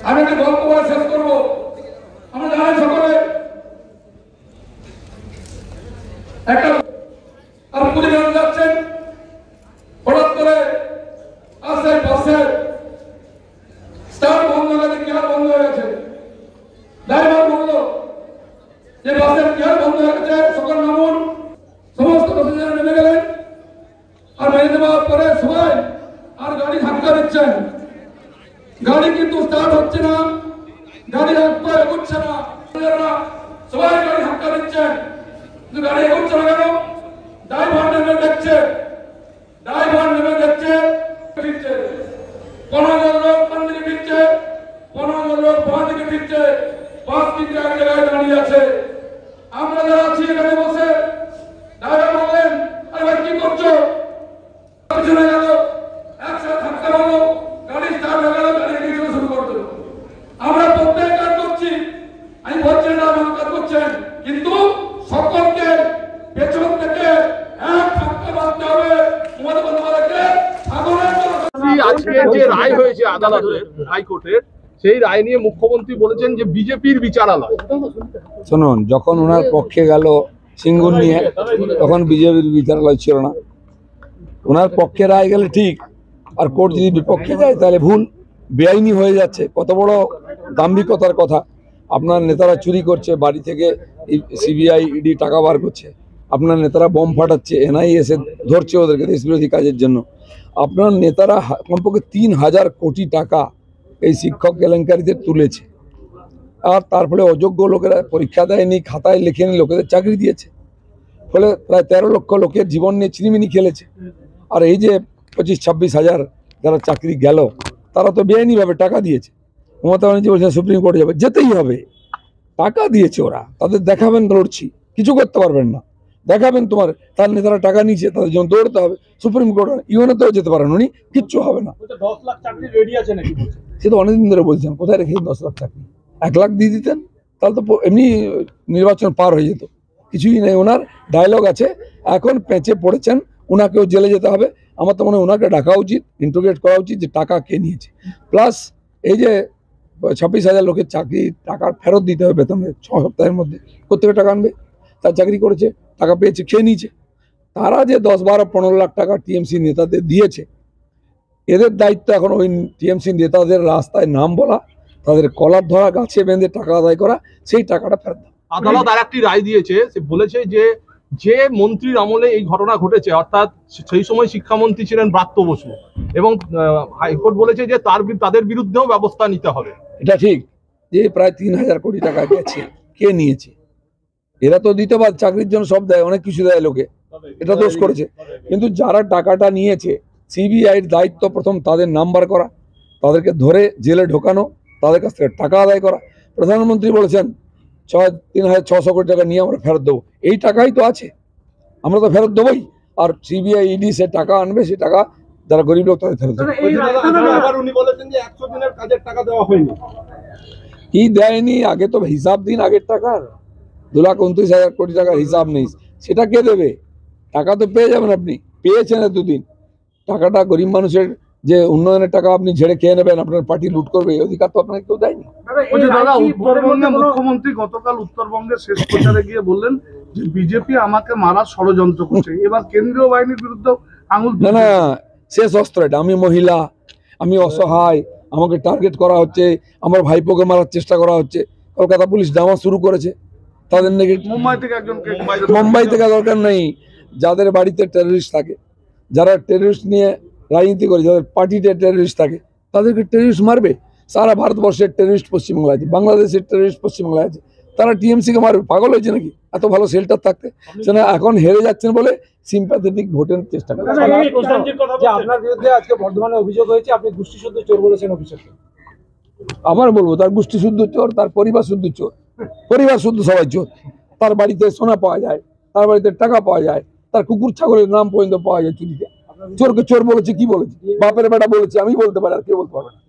আমি একটা গল্প বলে শেষ করবো। আমরা জানাই সকলে একটা আর পুজো যাচ্ছেন, হঠাৎ করে আসে বাসের স্টার্ট বন্ধ হয়ে গেছে, গিয়ার বন্ধ হয়ে গেছে। ড্রাইভার বললো যে বাসের গিয়ার বন্ধ হয়ে গেছে, সকল নামুন। সমস্ত প্যাসেঞ্জার নেমে গেলেন। আর নেমে যাওয়ার পরে সবাই আর গাড়ি ধাক্কা দিচ্ছেন, গাড়ি কিন্তু স্টার্ট হচ্ছে না, গাড়ি এগোচ্ছে না, সবাই গাড়ি ধাক্কা দিচ্ছেন, কিন্তু গাড়ি এগোচ্ছে না কেন? ড্রাইভার নেমে দেখছে, ফিরছে, 15 লোক কোন দিকে ফিরছে, 15 লোক বাঁ দিকে ফিরছে, 5 মিনিট এক জায়গায় দাঁড়িয়ে আছে। আমরা যারা আছি এখানে বসে, ড্রাইভার বললেন, আরে ভাই কি করছো? পিছনে গেল, একসাথে ধাক্কা মারলো, গাড়ি স্টার্ট হয়ে গেল, গাড়ি এগিয়ে শুরু করে দিল। আমরা প্রত্যেক কাজ করছি, আমি বলছি না আমার কাজ করছেন, কিন্তু সকলকে পেছন থেকে এক ধাক্কা মারতে হবে। মমতা বন্দ্যোপাধ্যায়কে আজকে যে রায় হয়েছে আদালতের, হাইকোর্টের, সেই রায় নিয়ে মুখ্যমন্ত্রী বলেছেন যে বিজেপির বিচারালয়। শুনুন, যখন ওনার পক্ষে গেল সিঙ্গুর নিয়ে, তখন বিজেপির বিচারালয় ছিল না। ওনার পক্ষে রায় গেলে ঠিক, আর কোর্ট যদি বিপক্ষে যায় তাহলে ভুল, বেআইনি হয়ে যাচ্ছে। কত বড় দাম্ভিকতার কথা! আপনার নেতারা চুরি করছে, বাড়ি থেকে সিবিআই ইডি টাকা বার করছে, আপনার নেতারা বোম ফাটাচ্ছে, এনআইএ এসে ধরছে ওদেরকে দেশবিরোধী কাজের জন্য। আপনার নেতারা কমপক্ষে 3000 কোটি টাকা এই শিক্ষক কেলেঙ্কারিতে তুলেছে, আর তারপরে অযোগ্য লোকেরা পরীক্ষা দেয়নি, খাতায় লেখেনি, লোকেদের চাকরি দিয়েছে। ফলে প্রায় 13 লক্ষ লোকের জীবন নিয়ে চিনিমিনি খেলেছে। আর এই যে 25-26 হাজার যারা চাকরি গেল, তারা তো বেআইনিভাবে টাকা দিয়েছে। মমতা ব্যানার্জি বলছে সুপ্রিম কোর্টে যাবে, যেতেই হবে, টাকা দিয়েছে ওরা। তাদের দেখাবেন লড়ছি, কিছু করতে পারবেন না, দেখাবেন তোমার তার নেতারা টাকা নিয়েছে, তাদের জন্য দৌড়তে হবে সুপ্রিম কোর্ট। ইউএনএতেও যেতে পারেন উনি, কিচ্ছু হবে না। 10 লাখ চাকরি রেডি আছে নাকি? সে তো অনেকদিন ধরে বলছেন, কোথায় রেখেছেন 10 লাখ চাকরি? 1 লাখ দিয়ে দিতেন, তাহলে তো এমনি নির্বাচন পার হয়ে যেত। কিছুই নেই, ওনার ডায়লগ আছে। এখন পেঁচে পড়েছেন, ওনাকেও জেলে যেতে হবে। আমার তো মনে হয় ওনাকে ডাকা উচিত, ইন্টারোগেট করা উচিত যে টাকা কে নিয়েছে। প্লাস এই যে 26,000 লোকের চাকরি টাকা ফেরত দিতে হবে বেতনের 6 সপ্তাহের মধ্যে, কোথেকে টাকা আনবে? তার চাকরি করেছে, টাকা পেয়েছে, খেয়ে নিয়েছে। তারা যে 10, 12, 15 লাখ টাকা টিএমসি নেতাদের দিয়েছে, এদের দায়িত্ব এখন ওই টিএমসি নেতাদের রাস্তায় নাম বলা, তাদের কলার ধরা, গাছে বেঁধে টাকা আদায় করা, সেই টাকাটা ফেরত দেওয়া। আদালত আর একটি রায় দিয়েছে, সে বলেছে যে যে মন্ত্রীর আমলে এই ঘটনা ঘটেছে, অর্থাৎ সেই সময় শিক্ষামন্ত্রী ছিলেন ব্রাত্য বসু, এবং হাইকোর্ট বলেছে যে তাদের বিরুদ্ধেও ব্যবস্থা নিতে হবে। এটা ঠিক যে প্রায় 3000 কোটি টাকা গেছে, কে নিয়েছে? এরা তো দিতে পারে, চাকরির জন্য সব দেয়, অনেক কিছু দেয় লোকে, এটা দোষ করেছে। কিন্তু যারা টাকাটা নিয়েছে, সিবিআইয়ের দায়িত্ব প্রথম তাদের নাম্বার করা, তাদেরকে ধরে জেলে ঢোকানো, তাদের কাছ থেকে টাকা আদায় করা। প্রধানমন্ত্রী বলেছেন 3,600 কোটি টাকা নিয়ে আমরা ফেরত দেবো। এই টাকাই তো আছে, আমরা তো ফেরত দেবোই। আর সিবিআই ইডি সে টাকা আনবে, সে টাকা যারা গরিব লোক তাদের ফেরত দেবে। উনি বলেছেন যে 100 দিনের কাজের টাকা দেওয়া হয়নি। কি দেয়নি? আগে তো হিসাব দিন আগের টাকার। 2,29,000 কোটি টাকার হিসাব নেই, সেটা কে দেবে? টাকা তো পেয়ে যাবেন, আপনি পেয়েছেন এতদিন। টাকাটা গরিব মানুষের যে উন্নয়নের টাকা আপনি ঝেড়ে খেয়ে নেবেন, আপনার পার্টি লুট করবে, এই অধিকার তো আপনাকে কেউ দেয়নি। দাদা, উত্তরবঙ্গে মুখ্যমন্ত্রী গতকাল উত্তরবঙ্গের শেষ প্রচারে গিয়ে বললেন যে বিজেপি আমাকে মারার ষড়যন্ত্র করছে। এবার কেন্দ্রীয় বাহিনীর বিরুদ্ধে আঙুল না না, শেষ অস্ত্র এটা। আমি মহিলা, আমি অসহায়, আমাকে টার্গেট করা হচ্ছে, আমার ভাইপোকে মারার চেষ্টা করা হচ্ছে। কলকাতা পুলিশ ডামা শুরু করেছে তাদের নাকি। মুম্বাই থেকে একজনকে, মুম্বাই থেকে দরকার নেই, যাদের বাড়িতে টেররিস্ট থাকে, যারা টেররিস্ট নিয়ে রাজনীতি করে, যাদের পার্টিতে টেররিস্ট থাকে, তাদেরকে টেররিস্ট মারবে? সারা ভারতবর্ষের টেররিস্ট পশ্চিমবাংলায় আছে, বাংলাদেশের টেররিস্ট পশ্চিমবাংলায় আছে, তারা টিএমসিকে মারবে? পাগল হয়েছে নাকি? এত ভালো শেল্টার থাকতে সেটা এখন হেরে যাচ্ছেন বলে সিম্প্যাথেটিক ভোটের চেষ্টা করে। আপনার বিরুদ্ধে আজকে বর্ধমানে অভিযোগ হয়েছে, আপনি গোষ্ঠী শুদ্ধ চোর বলেছেন অভিষেককে। আবার বলবো, তার গোষ্ঠী শুদ্ধ চোর, তার পরিবার শুদ্ধ চোর। পরিবার শুদ্ধ সবাই চোর। তার বাড়িতে সোনা পাওয়া যায়, তার বাড়িতে টাকা পাওয়া যায়, তার কুকুর ছাগলের নাম পর্যন্ত পাওয়া যায় চুরিতে। চোরকে চোর বলেছে, কি বলেছে? বাপের বেটা বলেছে, আমি বলতে পারি, আর কেউ বলতে পারবে না।